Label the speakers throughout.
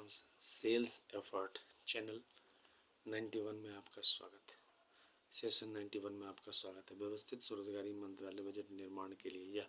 Speaker 1: Terms sales effort channel 91 में आपका स्वागत है। सेशन 91 में आपका स्वागत है। व्यवस्थित स्वरोजगारी मंत्रालय बजट निर्माण के लिए यह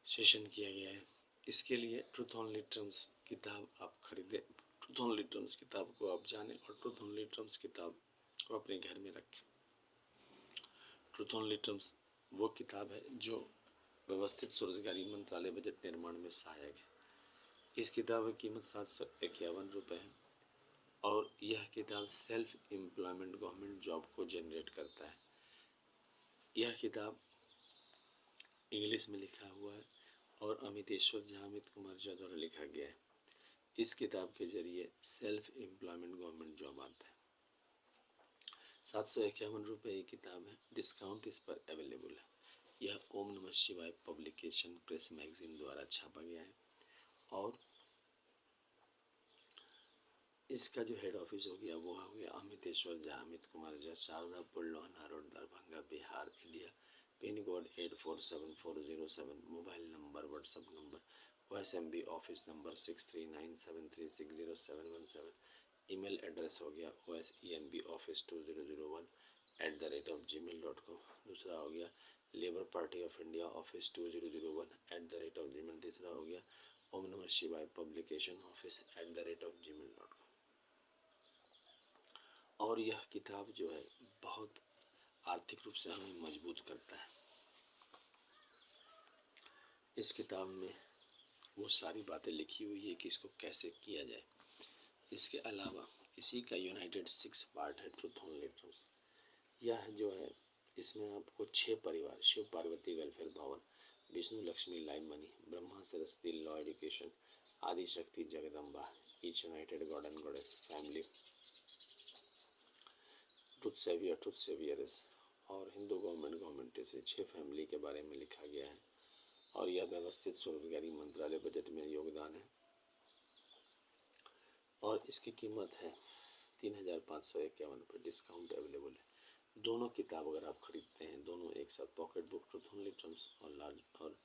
Speaker 1: सेशन किया गया है। इसके लिए ट्रूथ ओनली टर्म्स किताब आप खरीदें, ट्रूथ ओनली टर्म्स किताब को आप जानें और ट्रूथ ओनली टर्म्स किताब को अपने घर में रखें। ट्रूथ ओनली टर्म्स वो किताब है जो व्यवस्थित स्वरोजगारी मंत्रालय बजट निर्माण में सहायक है। इस किताब की कीमत 751 रुपये है और यह किताब सेल्फ एम्प्लॉयमेंट गवर्नमेंट जॉब को जनरेट करता है। यह किताब इंग्लिश में लिखा हुआ है और अमितेश्वर झा, अमित कुमार झा द्वारा लिखा गया है। इस किताब के जरिए सेल्फ एम्प्लॉयमेंट गवर्नमेंट जॉब आता है। 751 रुपये ये किताब है, डिस्काउंट इस पर अवेलेबल है। यह ओम नमः शिवाय पब्लिकेशन प्रेस मैगजीन द्वारा छापा गया है और इसका जो हेड ऑफिस हो गया वो हो गया Amiteshwar Jha, Amit Kumar Jha, Shardapur, Lohna road, Darbhanga, Bihar, India. Pin code 847407। Mobile number, WhatsApp number, OSMB office number 6397360717। Email address हो गया osenboffice2001@gmail.com। दूसरा हो गया labour party of India office 2001@gmail। तीसरा हो गया ओम नमः शिवाय पब्लिकेशन ऑफिस @gmail.com। और यह किताब जो है बहुत आर्थिक रूप से हमें मजबूत करता है। इस किताब में वो सारी बातें लिखी हुई है कि इसको कैसे किया जाए। इसके अलावा इसी का यूनाइटेड 6 पार्ट है ट्रूथ ओनली टर्म्स। यह जो है इसमें आपको 6 परिवार, शिव पार्वती वेलफेयर भवन, Vishnu Lakshmi live money, Brahma Saraswati law education, आदि शक्ति Jagdamba, each United God and goddess family, truth saviours और हिंदू गवर्नमेंट से 6 फैमिली के बारे में लिखा गया है। और यह व्यवस्थित स्वरोजगारी मंत्रालय बजट में योगदान है और इसकी कीमत है 3551 पर डिस्काउंट अवेलेबल है। दोनों किताब अगर आप खरीदते हैं, दोनों एक साथ, pocket book truth only terms और लार्ज और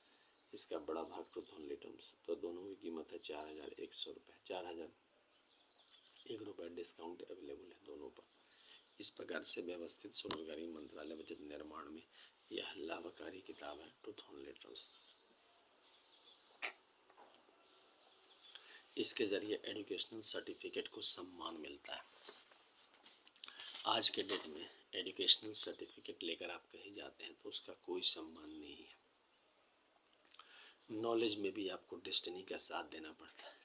Speaker 1: इसका बड़ा भाग ट्रूथ ओनली टर्म्स, तो दोनों की कीमत है 4100 रुपये। 4001 रुपये डिस्काउंट अवेलेबल है दोनों पर। इस प्रकार से व्यवस्थित स्वरोजगारी मंत्रालय बजट निर्माण में यह लाभकारी किताब है ट्रूथ ओनली टर्म्स। इसके जरिए एजुकेशनल सर्टिफिकेट को सम्मान मिलता है। आज के डेट में एजुकेशनल सर्टिफिकेट लेकर आप कहीं जाते हैं तो उसका कोई सम्मान नहीं है। नॉलेज में भी आपको डेस्टिनी का साथ देना पड़ता है।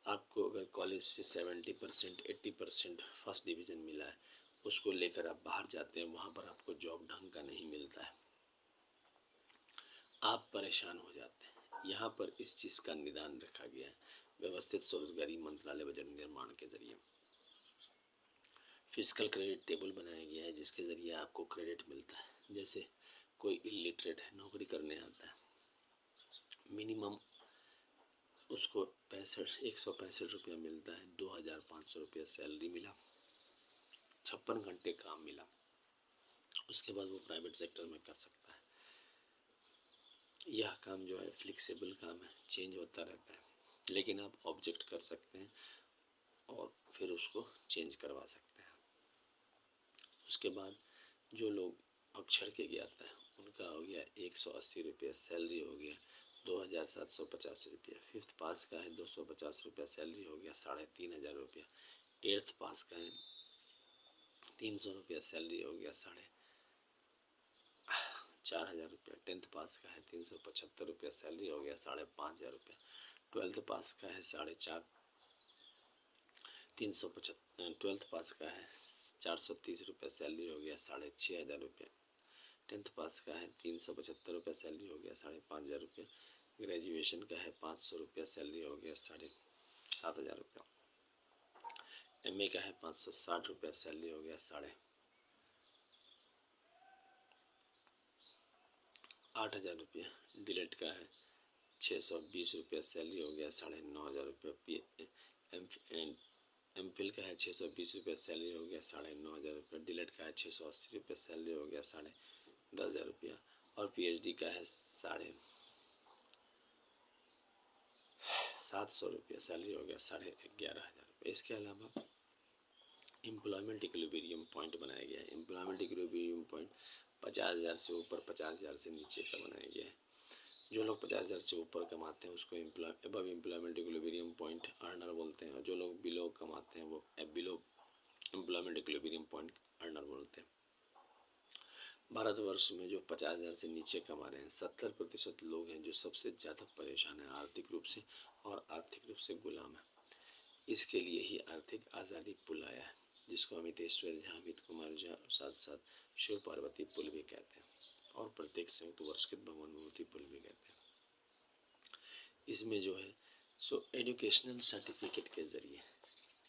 Speaker 1: आपको अगर कॉलेज से 70% 80% फर्स्ट डिवीज़न मिला है, उसको लेकर आप बाहर जाते हैं, वहाँ पर आपको जॉब ढंग का नहीं मिलता है, आप परेशान हो जाते हैं। यहाँ पर इस चीज़ का निदान रखा गया है व्यवस्थित स्वरोजगारी मंत्रालय बजट निर्माण के जरिए। फिजिकल क्रेडिट टेबल बनाया गया है जिसके ज़रिए आपको क्रेडिट मिलता है। जैसे कोई इलिटरेट है, नौकरी करने आता है, मिनिमम उसको 165 रुपया मिलता है, 2500 रुपया सैलरी मिला, 56 घंटे काम मिला, उसके बाद वो प्राइवेट सेक्टर में कर सकता है। यह काम जो है फ्लेक्सिबल काम है, चेंज होता रहता है, लेकिन आप ऑब्जेक्ट कर सकते हैं और फिर उसको चेंज करवा सकते हैं। उसके बाद जो लोग अक्षर के ज्ञाता है उनका हो गया 180 रुपया, सैलरी हो गया 2750 रुपया। 5th पास का है 250 रुपया, सैलरी हो गया 3500 रुपया। 8th पास का है 300 रुपया, सैलरी हो गया 4500 रुपया। 10th पास का है 375 रुपया, सैलरी हो गया 5500 रुपया। 12th पास का है 12th पास का है 430 रुपया, सैलरी हो गया 6500 रुपया। 10th पास का है 375 रुपया, सैलरी हो गया 5500 रुपया। ग्रेजुएशन का है 500 रुपया, सैलरी हो गया 7500 रुपया। MA का है 560 रुपया, सैलरी हो गया 8500 रुपया। डिलेट का है 620 रुपया, सैलरी हो गया 9500 रुपया। MPhil का है 620 रुपया, सैलरी हो गया 9500 रुपया। डिलेट का है 680 रुपया, सैलरी हो गया 10000 रुपया। और PhD का है 700 रुपया सैलरी हो गया 11,500 रुपये। इसके अलावा एम्प्लॉयमेंट इक्विलिब्रियम पॉइंट बनाया गया है। एम्प्लॉयमेंट इक्विलिब्रियम पॉइंट 50,000 से ऊपर 50,000 से नीचे का बनाया गया है। जो लोग 50,000 से ऊपर कमाते हैं उसको above employment equilibrium point earner बोलते हैं, और जो लोग बिलो कमाते हैं वो below employment equilibrium point earner बोलते हैं। भारतवर्ष में जो 50,000 से नीचे कमा रहे हैं 70% लोग हैं जो सबसे ज़्यादा परेशान हैं आर्थिक रूप से और आर्थिक रूप से गुलाम है। इसके लिए ही आर्थिक आज़ादी पुल आया है, जिसको अमितेश्वर झा, अमित कुमार झा और साथ साथ शिव पार्वती पुल भी कहते हैं, और प्रत्येक संयुक्त वर्षकृत भगवान विभूति पुल भी कहते हैं। इसमें जो है सो एजुकेशनल सर्टिफिकेट के जरिए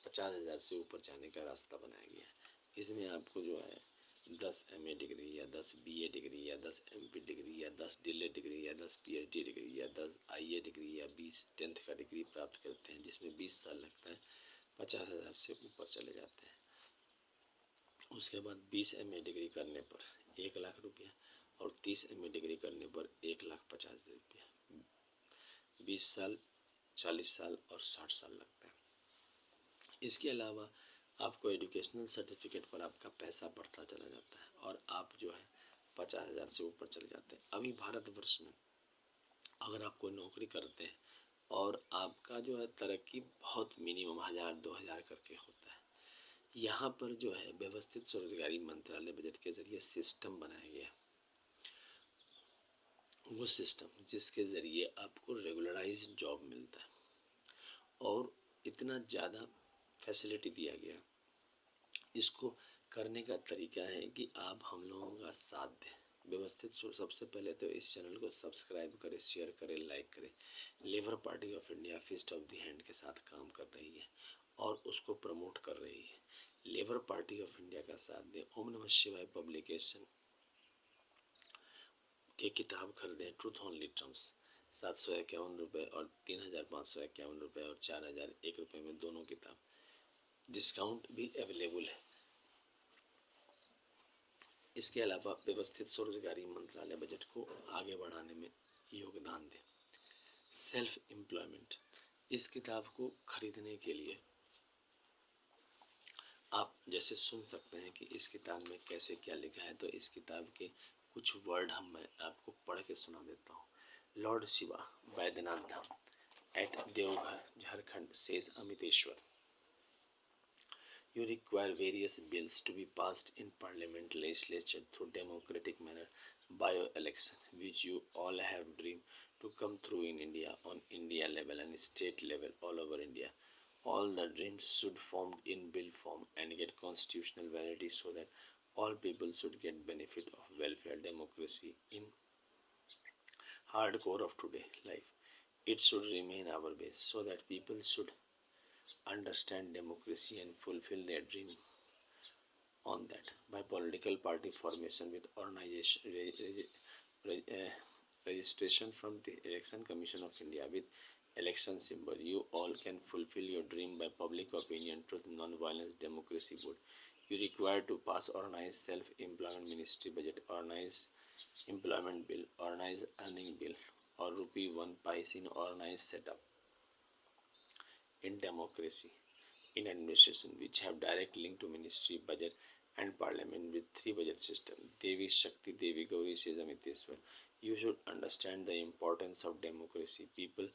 Speaker 1: 50,000 से ऊपर जाने का रास्ता बनाया गया है। इसमें आपको जो है 10 MA डिग्री या 10 BA डिग्री या 10 MP डिग्री या 10 DLED डिग्री या 10 PhD डिग्री या 10 IA डिग्री या 20 10th का डिग्री प्राप्त करते हैं, जिसमें 20 साल लगता है। 50,000 से ऊपर चले जाते हैं। उसके बाद 20 MA डिग्री करने पर 1,00,000 रुपया और 30 MA डिग्री करने पर 1,50,000 रुपया। 20 साल, 40 साल और 60 साल लगता है। इसके अलावा आपको एजुकेशनल सर्टिफिकेट पर आपका पैसा बढ़ता चला जाता है और आप जो है 50,000 से ऊपर चले जाते हैं। अभी भारतवर्ष में अगर आप कोई नौकरी करते हैं और आपका जो है तरक्की बहुत मिनिमम 1,000-2,000 करके होता है, यहाँ पर जो है व्यवस्थित स्वरोजगारी मंत्रालय बजट के जरिए सिस्टम बनाया गया है। वो सिस्टम जिसके ज़रिए आपको रेगुलराइज्ड जॉब मिलता है और इतना ज़्यादा फैसिलिटी दिया गया। इसको करने का तरीका है कि आप हम लोगों का साथ दें व्यवस्थित। सबसे पहले तो इस चैनल को सब्सक्राइब करें, शेयर करें, लाइक करें। Labour party of India fist of the hand के साथ काम कर रही है और उसको प्रमोट कर रही है। लेबर पार्टी ऑफ इंडिया का साथ दें। ओम नमः शिवाय पब्लिकेशन की किताब खरीदें, ट्रूथ ओनली टर्म्स 751 रुपये और 3,551 रुपये और 4,001 रुपये में दोनों किताब, डिस्काउंट भी अवेलेबल है। इसके अलावा व्यवस्थित स्वरोजगारी मंत्रालय बजट को आगे बढ़ाने में योगदान दें। सेल्फ एम्प्लॉयमेंट, इस किताब को खरीदने के लिए आप जैसे सुन सकते हैं कि इस किताब में कैसे क्या लिखा है, तो इस किताब के कुछ वर्ड मैं आपको पढ़ के सुना देता हूँ। Lord Shiva Baidyanath Dham at Deoghar Jharkhand says Amiteshwar, you require various bills to be passed in parliament legislature through democratic manner by election, which you all have dreamed to come through in India on India level and state level all over India. All the dreams should formed in bill form and get constitutional validity so that all people should get benefit of welfare democracy in hardcore of today life. It should remain our base so that people should understand democracy and fulfill their dream on that by political party formation with organization registration from the Election Commission of India with election symbol. You all can fulfill your dream by public opinion, truth, non-violence, democracy vote. You require to pass organized self-employment ministry budget, organized employment bill, organized earning bill, or rupee 1 pice in organized setup in democracy in administration which have direct link to ministry budget and parliament with 3 budget system. Devi Shakti, Devi Gauri says Amiteshwar. You should understand the importance of democracy. People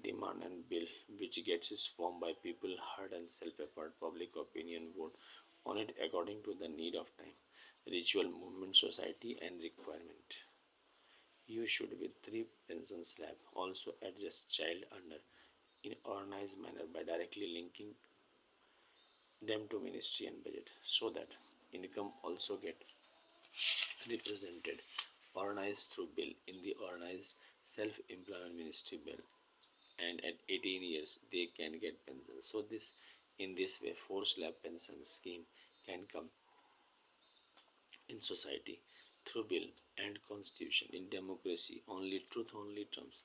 Speaker 1: demand and bill which gets is formed by people heard and self-effort, public opinion vote on it according to the need of time, ritual movement, society and requirement. You should with 3 pension slab also adjust child under in organized manner by directly linking them to ministry and budget so that income also get represented, organized through bill in the organized self-employment ministry bill, and at 18 years they can get pension. So this in this way 4 slab pension scheme can come in society through bill and constitution in democracy only truth only terms.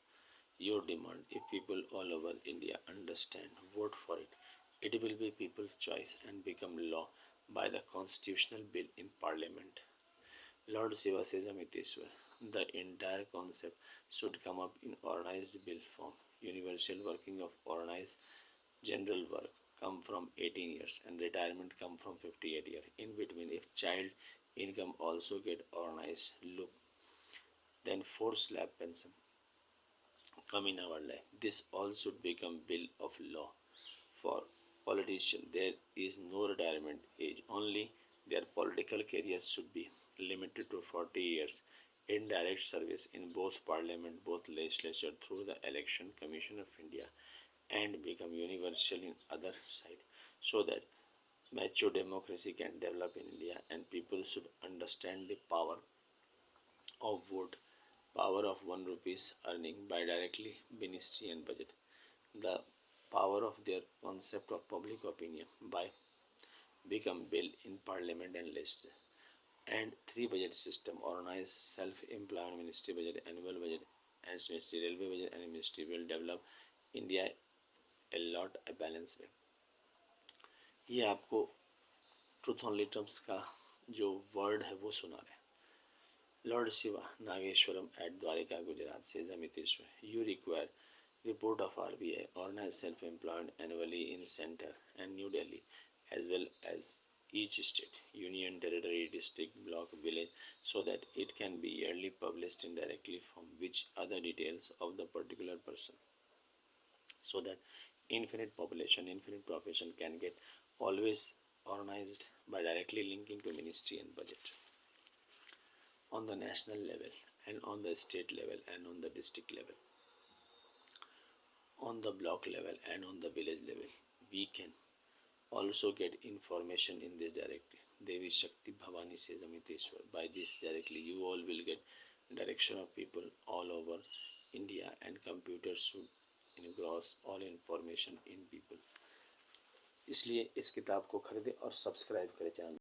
Speaker 1: Your demand, if people all over India understand, vote for it, it will be people's choice and become law by the constitutional bill in parliament. Lord Shiva says Amiteshwar, the entire concept should come up in organized bill form. universal working of organized general work come from 18 years and retirement come from 58 years. In between, if child income also get organized, look, then forced slab pension come in our life. This all should become bill of law for politicians. There is no retirement age, only their political careers should be limited to 40 years in direct service in both parliament, both legislature through the election commission of India, and become universal in other side, so that mature democracy can develop in India and people should understand the power of vote, power of 1 rupees earning by directly ministry and budget, the power of their concept of public opinion by become bill in parliament and legislature, and three budget system organize self-employed ministry budget, annual budget and ministry railway budget and ministry will develop India a lot a balanced way. ये आपको truth only terms का जो word है वो सुना रहे हैं। Lord Shiva Nageshwaram at Dwarka Gujarat से Amiteshwar you require report of RBI organize self-employed annually in center and New Delhi as well as each state, union, territory, district, block, village so that it can be yearly published indirectly from which other details of the particular person so that infinite population, infinite profession can get always organized by directly linking to ministry and budget on the national level and on the state level and on the district level, on the block level and on the village level. We can also get information in this directly. Devi Shakti Bhavani says Amiteshwar. By this directly you all will get direction of people all over India and computers should engross all information in people. इसलिए इस किताब को खरीदें और subscribe करें channel.